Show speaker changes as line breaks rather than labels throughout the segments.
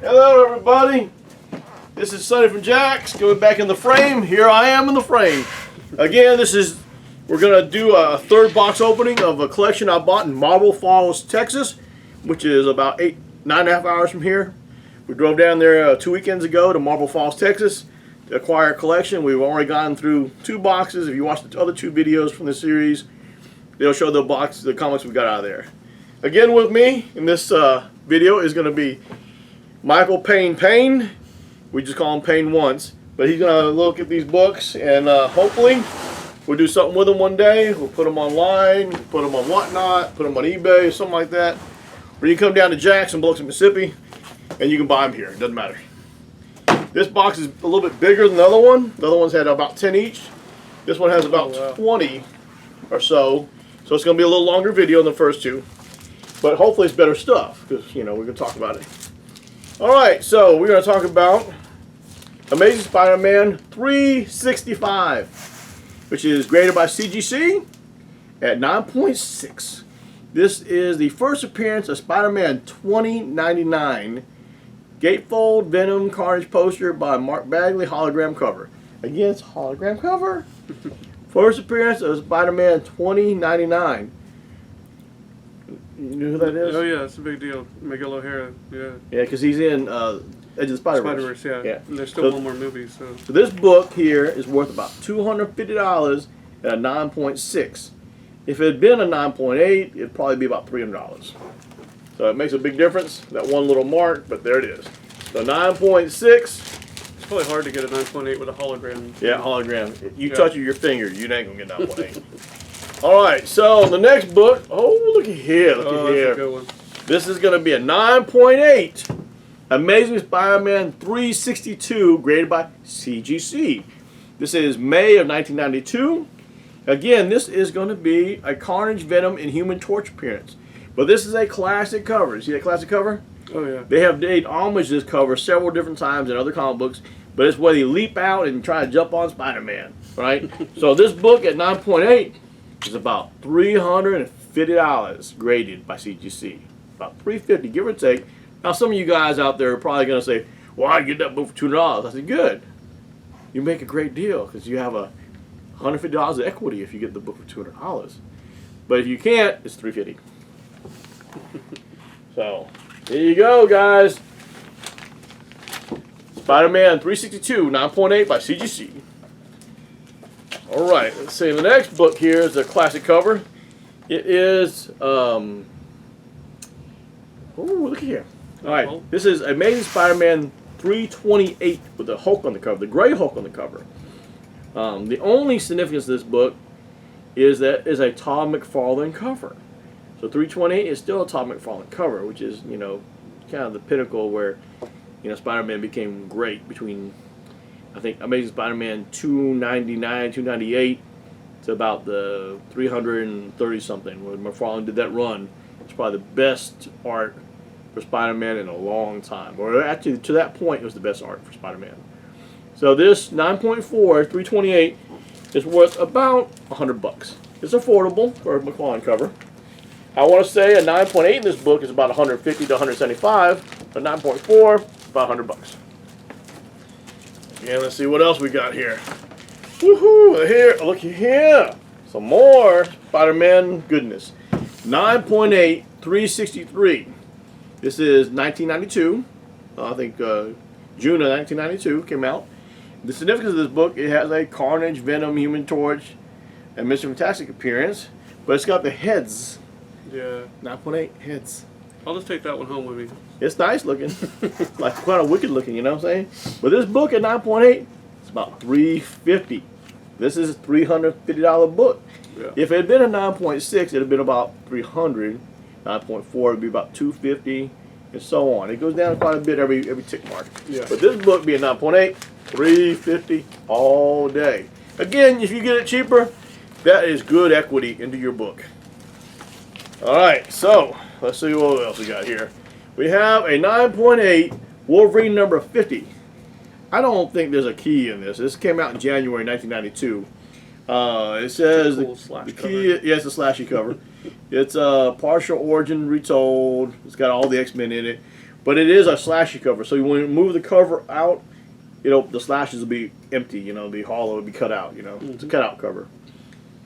Hello everybody, this is Sonny from Jack's, going back in the frame. Here I am in the frame. Again, we're going to do a third box opening of a collection I bought in Marble Falls, Texas, which is about 9.5 hours from here. We drove down there 2 weekends ago to Marble Falls, Texas to acquire a collection. We've already gone through 2 boxes. If you watch the other 2 videos from the series, they'll show the comics we got out of there. Again with me in this video is going to be Michael Payne. We just call him Payne once, but he's going to look at these books and hopefully we'll do something with them one day. We'll put them online, put them on Whatnot, put them on eBay, something like that. Or you can come down to Jack's in Biloxi, Mississippi, and you can buy them here. It doesn't matter. This box is a little bit bigger than the other one. The other one's had about 10 each. This one has about 20 or so. So it's going to be a little longer video than the first 2. But hopefully it's better stuff, because, you know, we're going to talk about it. Alright, so we're going to talk about Amazing Spider-Man 365, which is graded by CGC at 9.6. This is the first appearance of Spider-Man 2099. Gatefold, Venom, Carnage poster by Mark Bagley, hologram cover. Again, it's a hologram cover. First appearance of Spider-Man 2099. You know who that is?
Oh yeah, it's a big deal. Miguel O'Hara, yeah.
Yeah, because he's in Edge of the Spider-Verse.
Yeah. And there's still one more movie, so.
So this book here is worth about $250 at a 9.6. If it had been a 9.8, it'd probably be about $300. So it makes a big difference, that one little mark, but there it is. So 9.6.
It's probably hard to get a 9.8 with a hologram.
Yeah, hologram. You touch it with your finger, you ain't gonna get 9.8. Alright, so the next book, oh, look at here, look at here.
That's a good one.
This is going to be a 9.8. Amazing Spider-Man 362, graded by CGC. This is May of 1992. Again, this is going to be a Carnage, Venom, and Human Torch appearance. But this is a classic cover. You see that classic cover?
Oh, yeah.
They have made homage to this cover several different times in other comic books, but it's where they leap out and try to jump on Spider-Man, right? So this book at 9.8 is about $350 graded by CGC. About $350, give or take. Now some of you guys out there are probably going to say, well, I get that book for $200. I said, good. You make a great deal because you have $150 of equity if you get the book for $200. But if you can't, it's $350. So, there you go, guys. Spider-Man 362, 9.8 by CGC. Alright, let's see. The next book here is a classic cover. It is, oh, look here. Alright, this is Amazing Spider-Man 328 with the Hulk on the cover, the gray Hulk on the cover. The only significance of this book is that it's a Todd McFarlane cover. So 328 is still a Todd McFarlane cover, which is, you know, kind of the pinnacle where, you know, Spider-Man became great between, I think, Amazing Spider-Man 299, 298 to about the 330 something. When McFarlane did that run, it's probably the best art for Spider-Man in a long time. Or actually, to that point, it was the best art for Spider-Man. So this 9.4, 328 is worth about $100. It's affordable for a McFarlane cover. I want to say a 9.8 in this book is about $150 to $175, but 9.4 about $100. Again, let's see what else we got here. Woohoo! Here, look here. Some more Spider-Man goodness. 9.8, 363. This is 1992. I think June of 1992 came out. The significance of this book, it has a Carnage, Venom, Human Torch, and Mr. Fantastic appearance, but it's got the heads.
Yeah.
9.8 heads.
I'll just take that one home with me.
It's nice looking. Like kind of wicked looking, you know what I'm saying? But this book at 9.8, it's about $350. This is a $350 book.
Yeah.
If it had been a 9.6, it would have been about $300. 9.4 would be about $250, and so on. It goes down quite a bit every tick mark.
Yeah.
But this book being 9.8, $350 all day. Again, if you get it cheaper, that is good equity into your book. Alright, so let's see what else we got here. We have a 9.8 Wolverine number 50. I don't think there's a key in this. This came out in January 1992. It says
cool slash
the key. Yeah, it's a slashy cover. It's a partial origin retold. It's got all the X-Men in it. But it is a slashy cover, so when you move the cover out, the slashes will be empty, it'll be hollow, it'll be cut out, It's a cutout cover.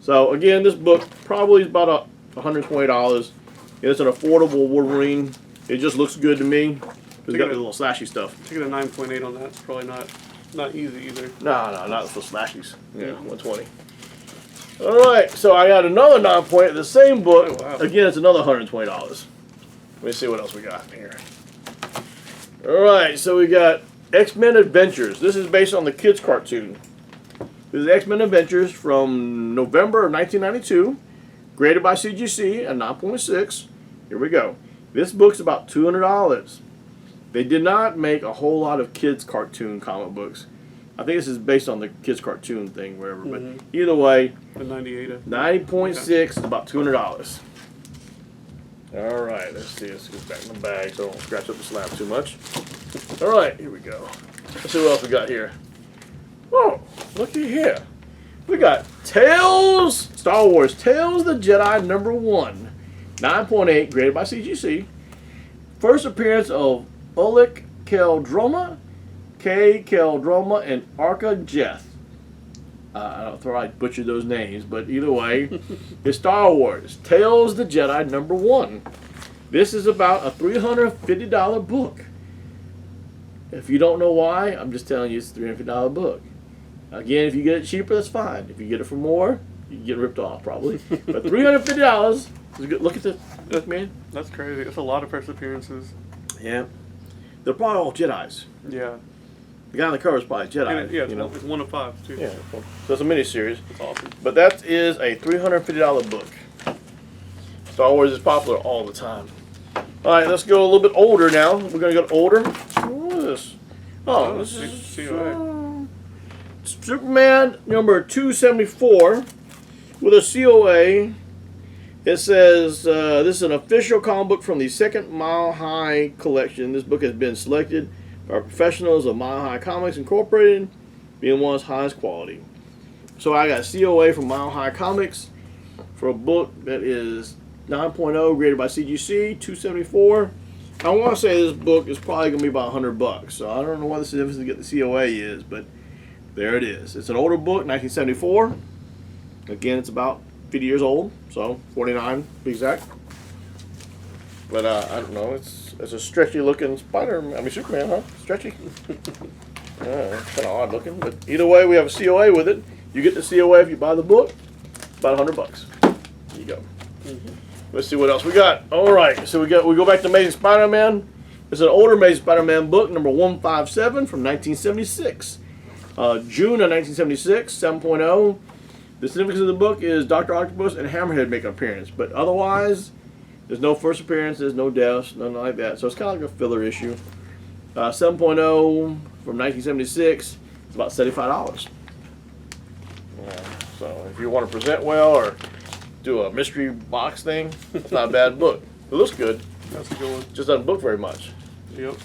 So again, this book probably is about $120. It's an affordable Wolverine. It just looks good to me. It's got the little slashy stuff.
Taking a 9.8 on that's probably not easy either.
No, not for slashies. Yeah, 120. All right, so I got another 9.8, the same book.
Oh, wow.
Again, it's another $120. Let me see what else we got here. All right, so we got X-Men Adventures. This is based on the kids' cartoon. This is X-Men Adventures from November of 1992, graded by CGC at 9.6. Here we go. This book's about $200. They did not make a whole lot of kids' cartoon comic books. I think this is based on the kids' cartoon thing, wherever. But either way,
The 98.
90.6 is about $200. All right, let's see. Let's get back in the bag so I don't scratch up the slab too much. All right, here we go. Let's see what else we got here. Oh, looky here. We got Tales, Star Wars, Tales of the Jedi #1. 9.8, graded by CGC. First appearance of Oleg Keldroma, K. Keldroma, and Arca Jeth. I don't know if I butchered those names, but either way, it's Star Wars, Tales of the Jedi #1. This is about a $350 book. If you don't know why, I'm just telling you it's a $350 book. Again, if you get it cheaper, that's fine. If you get it for more, you get ripped off probably. But $350 is good. Look at this, look, man.
That's crazy. That's a lot of first appearances.
Yeah, they're probably all Jedis.
Yeah.
The guy on the cover is probably Jedi.
Yeah, it's 1 of 5 too.
Yeah, so it's a mini-series.
That's awesome.
But that is a $350 book. Star Wars is popular all the time. All right, let's go a little bit older now. We're going to go older. What is this? Oh, this is Superman number 274 with a COA. It says, this is an official comic book from the second Mile High collection. This book has been selected by professionals of Mile High Comics Incorporated, being one of its highest quality. So I got COA from Mile High Comics for a book that is 9.0, graded by CGC, 274. I want to say this book is probably going to be about $100. So I don't know what the significance to get the COA is, but there it is. It's an older book, 1974. Again, it's about 50 years old, so 49 to be exact. But I don't know. It's a stretchy looking Superman, huh? Stretchy. It's kind of odd looking, but either way, we have a COA with it. You get the COA if you buy the book. About $100. There you go. Let's see what else we got. All right, so we go back to Amazing Spider-Man. It's an older Amazing Spider-Man book, number 157 from 1976. June of 1976, 7.0. The significance of the book is Dr. Octopus and Hammerhead make an appearance, but otherwise, there's no first appearances, no deaths, nothing like that. So it's kind of like a filler issue. 7.0 from 1976. It's about $75. So if you want to present well or do a mystery box thing, it's not a bad book. It looks good.
That's a good one.
Just doesn't book very much.
Yep.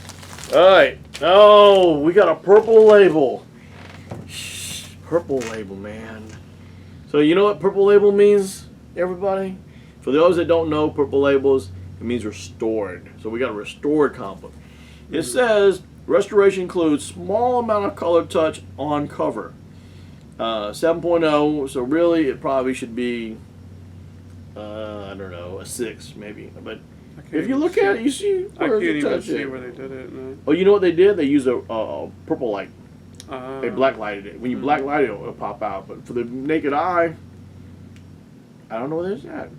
All right. Oh, we got a purple label. Shh, purple label, man. So you know what purple label means, everybody? For those that don't know, purple labels, it means restored. So we got a restored comic book. It says restoration includes small amount of color touch on cover. 7.0, so really it probably should be, I don't know, a 6 maybe. But if you look at it, you see
I
where
can't
the
even
touch
see
is.
where they did it. No.
Oh, you know what they did? They used a purple light. They black lighted it. When you black light it, it'll pop out. But for the naked eye, I don't know where it's at.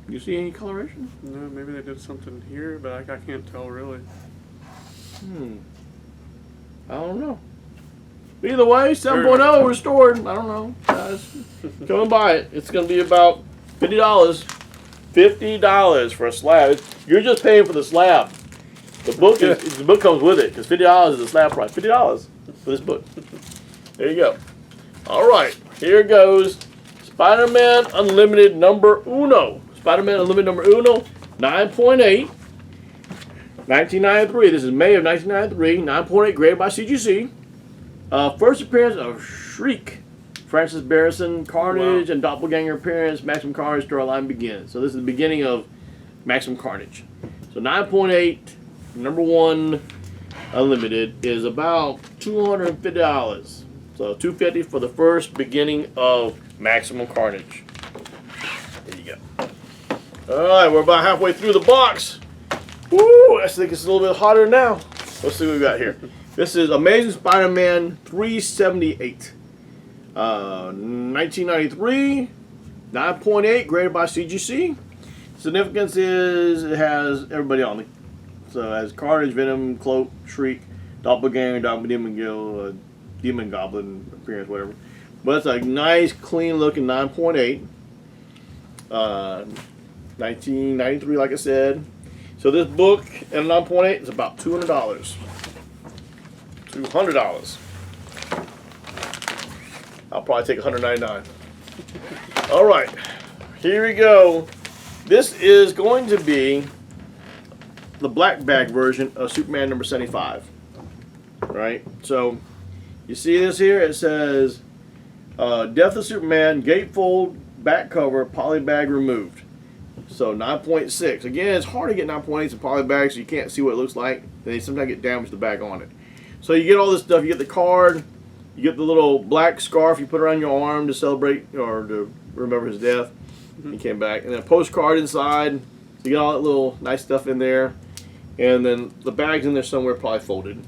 You see any coloration?
No, maybe they did something here, but I can't tell really.
I don't know. Either way, 7.0 restored. I don't know. Guys, come and buy it. It's going to be about $50. $50 for a slab. You're just paying for the slab. The book the book comes with it because $50 is the slab price. $50 for this book. There you go. All right, here goes Spider-Man Unlimited number uno. Spider-Man Unlimited number uno, 9.8. 1993. This is May of 1993. 9.8, graded by CGC. First appearance of Shriek, Francis Barrison, Carnage, and Doppelganger appearance. Maximum Carnage storyline begins. So this is the beginning of Maximum Carnage. So 9.8, number 1 unlimited is about $250. So $250 for the first beginning of Maximum Carnage. There you go. All right, we're about halfway through the box. Woo! I think it's a little bit hotter now. Let's see what we got here. This is Amazing Spider-Man 378. 1993, 9.8, graded by CGC. Significance is it has everybody on it. So it has Carnage, Venom, Cloak, Shriek, Doppelganger, Demon Gill, Demon Goblin appearance, whatever. But it's a nice, clean looking 9.8. 1993, like I said. So this book at 9.8 is about $200. $200. I'll probably take $199. All right, here we go. This is going to be the black bag version of Superman number 75. Right? So you see this here? It says Death of Superman, gatefold, back cover, poly bag removed. So 9.6. Again, it's hard to get 9.8s in poly bags, so you can't see what it looks like. They sometimes get damaged the bag on it. So you get all this stuff. You get the card. You get the little black scarf you put around your arm to celebrate or to remember his death. He came back. And then a postcard inside. You get all that little nice stuff in there. And then the bag's in there somewhere, probably folded.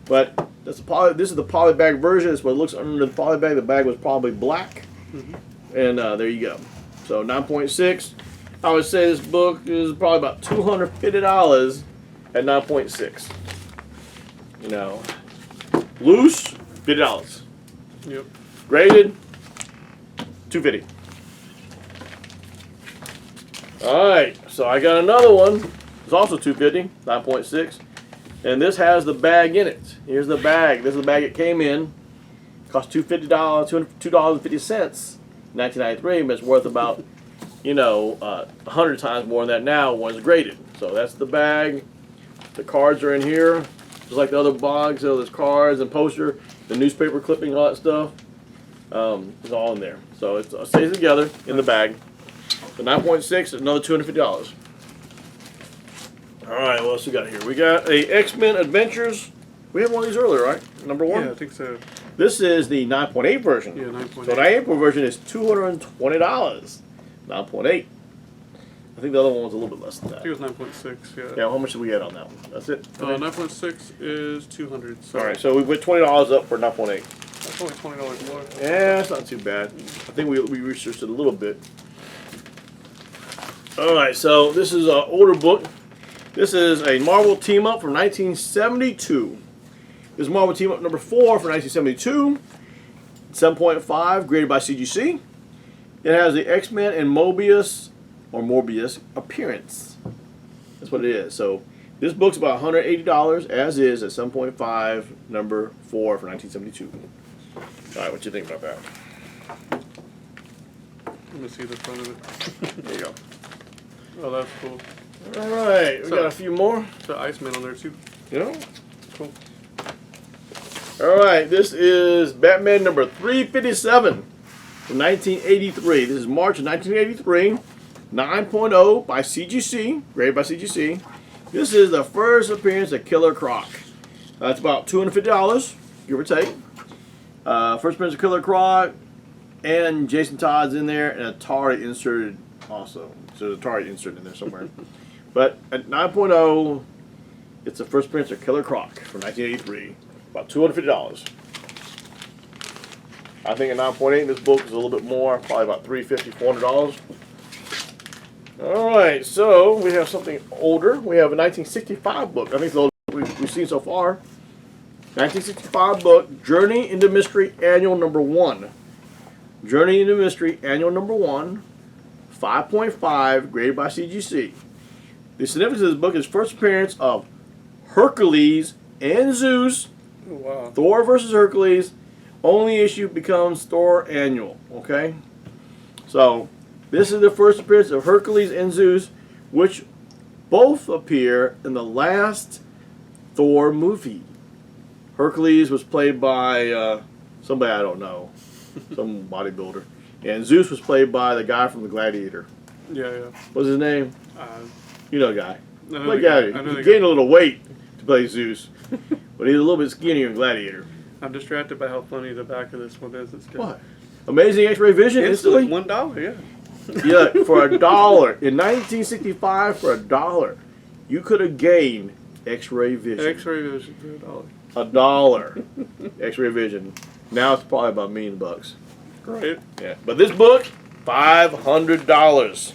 But this is the poly bag version. It's what it looks under the poly bag. The bag was probably black. And there you go. So 9.6. I would say this book is probably about $250 at 9.6. You know, loose, $50.
Yep.
Graded, $250. All right, so I got another one. It's also $250, 9.6, and this has the bag in it. Here's the bag. This is the bag it came in. Cost $250, $2.50, 1993, but it's worth about 100 times more than that now when it's graded. So that's the bag. The cards are in here, just like the other box. So there's cards and poster, the newspaper clipping, all that stuff. It's all in there. So it stays together in the bag. The 9.6 is another $250. All right, what else we got here? We got a X-Men Adventures. We had one of these earlier, right? Number 1?
Yeah, I think so.
This is the 9.8 version.
Yeah, 9.8.
So the 9.8 version is $220. 9.8. I think the other one was a little bit less than that.
I think it was 9.6, yeah.
Yeah, how much did we get on that one? That's it?
9.6 is 200. So
All right, so we put $20 up for 9.8.
that's only $20 more.
Yeah, it's not too bad. I think we researched it a little bit. All right, so this is an older book. This is a Marvel team-up from 1972. This is Marvel team-up number 4 from 1972. 7.5, graded by CGC. It has the X-Men and Morbius appearance. That's what it is. So this book's about $180 as is at 7.5, number 4 for 1972. All right, what you think about that?
Let me see the front of it.
There you go.
Oh, that's cool.
All right, we got a few more.
The Iceman on there too. Cool.
All right, this is Batman number 357 from 1983. This is March of 1983. 9.0 by CGC, graded by CGC. This is the first appearance of Killer Croc. It's about $250, give or take. First appearance of Killer Croc, and Jason Todd's in there, and Atari inserted also. So there's Atari inserted in there somewhere. But at 9.0, it's the first appearance of Killer Croc from 1983. About $250. I think at 9.8, this book is a little bit more, probably about $350, $400. All right, so we have something older. We have a 1965 book. I think it's the oldest we've seen so far. 1965 book, Journey into Mystery, Annual Number 1. Journey into Mystery, Annual Number 1, 5.5, graded by CGC. The significance of this book is first appearance of Hercules and Zeus.
Oh, wow.
Thor versus Hercules. Only issue becomes Thor Annual. Okay? So, this is the first appearance of Hercules and Zeus, which both appear in the last Thor movie. Hercules was played by somebody I don't know, some bodybuilder. And Zeus was played by the guy from The Gladiator.
Yeah.
What's his name? You know the guy. Look at it. He gained a little weight to play Zeus. But he's a little bit skinnier in Gladiator.
I'm distracted by how funny the back of this one is. It's good.
What? Amazing X-ray vision instantly?
$1, yeah.
Yeah, for $1. In 1965, for $1, you could have gained X-ray vision.
X-ray vision for $1.
$1. X-ray vision. Now it's probably about $1 million.
Right.
Yeah. But this book, $500.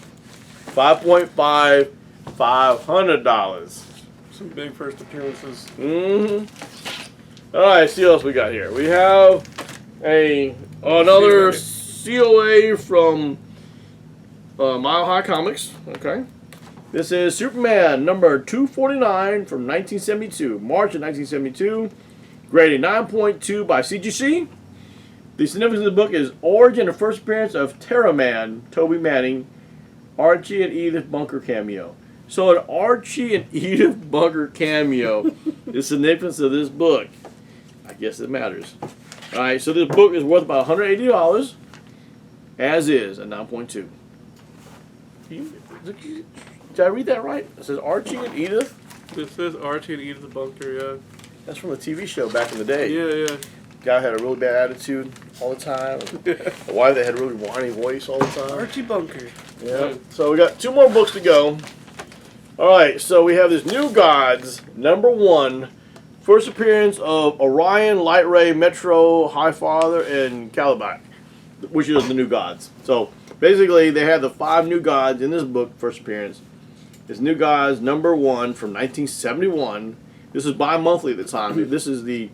5.5, $500.
Some big first appearances.
Mm-hmm. All right, see what else we got here. We have another COA from Mile High Comics. Okay. This is Superman number 249 from 1972, March of 1972. Graded 9.2 by CGC. The significance of the book is origin and first appearance of Terra Man, Toby Manning, Archie and Edith Bunker cameo. So an Archie and Edith Bunker cameo is the significance of this book. I guess it matters. All right, so this book is worth about $180, as is at 9.2. Did I read that right? It says Archie and Edith?
This says Archie and Edith Bunker, yeah.
That's from a TV show back in the day.
Yeah.
Guy had a really bad attitude all the time. The wife that had a really whiny voice all the time.
Archie Bunker.
Yeah. So we got 2 more books to go. All right, so we have this New Gods, number 1. First appearance of Orion, Light Ray, Metro, Highfather, and Caliban, which is the New Gods. So basically, they had the 5 New Gods in this book, first appearance. It's New Gods, number 1 from 1971. This is bi-monthly at the time. This is the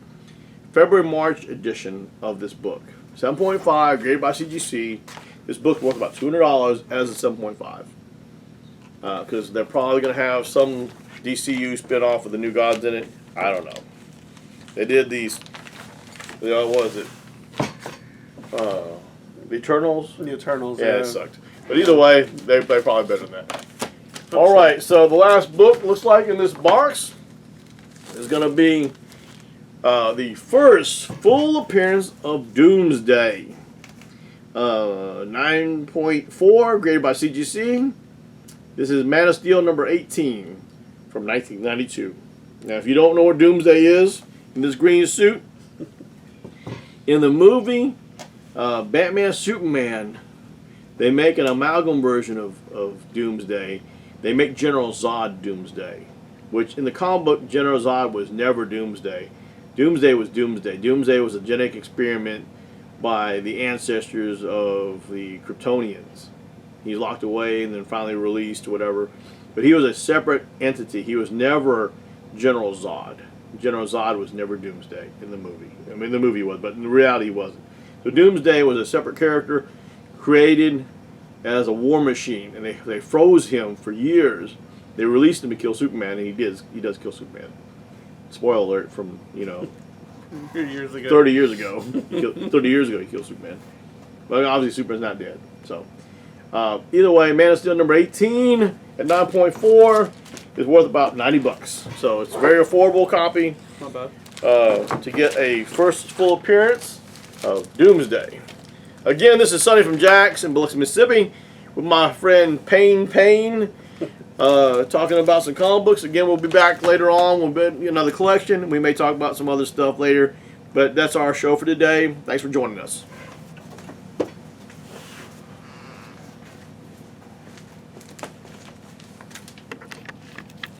February-March edition of this book. 7.5, graded by CGC. This book's worth about $200 as a 7.5. Because they're probably going to have some DCU spin-off with the New Gods in it. I don't know. They did these, what is it? The Eternals?
The Eternals,
yeah. It sucked. But either way, they're probably better than that. All right, so the last book, looks like, in this box is going to be the first full appearance of Doomsday. 9.4, graded by CGC. This is Man of Steel number 18 from 1992. Now, if you don't know what Doomsday is, in this green suit, in the movie Batman Superman, they make an amalgam version of Doomsday. They make General Zod Doomsday, which in the comic book, General Zod was never Doomsday. Doomsday was Doomsday. Doomsday was a genetic experiment by the ancestors of the Kryptonians. He's locked away and then finally released, whatever. But he was a separate entity. He was never General Zod. General Zod was never Doomsday in the movie. I mean, the movie was, but in reality he wasn't. So Doomsday was a separate character created as a war machine, and they froze him for years. They released him to kill Superman, and he does kill Superman. Spoiler alert from,
30 years ago.
30 years ago. 30 years ago he killed Superman. But obviously Superman's not dead. So either way, Man of Steel number 18 at 9.4 is worth about $90. So it's a very affordable copy.
Not bad.
To get a first full appearance of Doomsday. Again, this is Sonny from Jack's in Biloxi, Mississippi, with my friend Payne, talking about some comic books. Again, we'll be back later on. We'll be another collection. We may talk about some other stuff later, but that's our show for today. Thanks for joining us.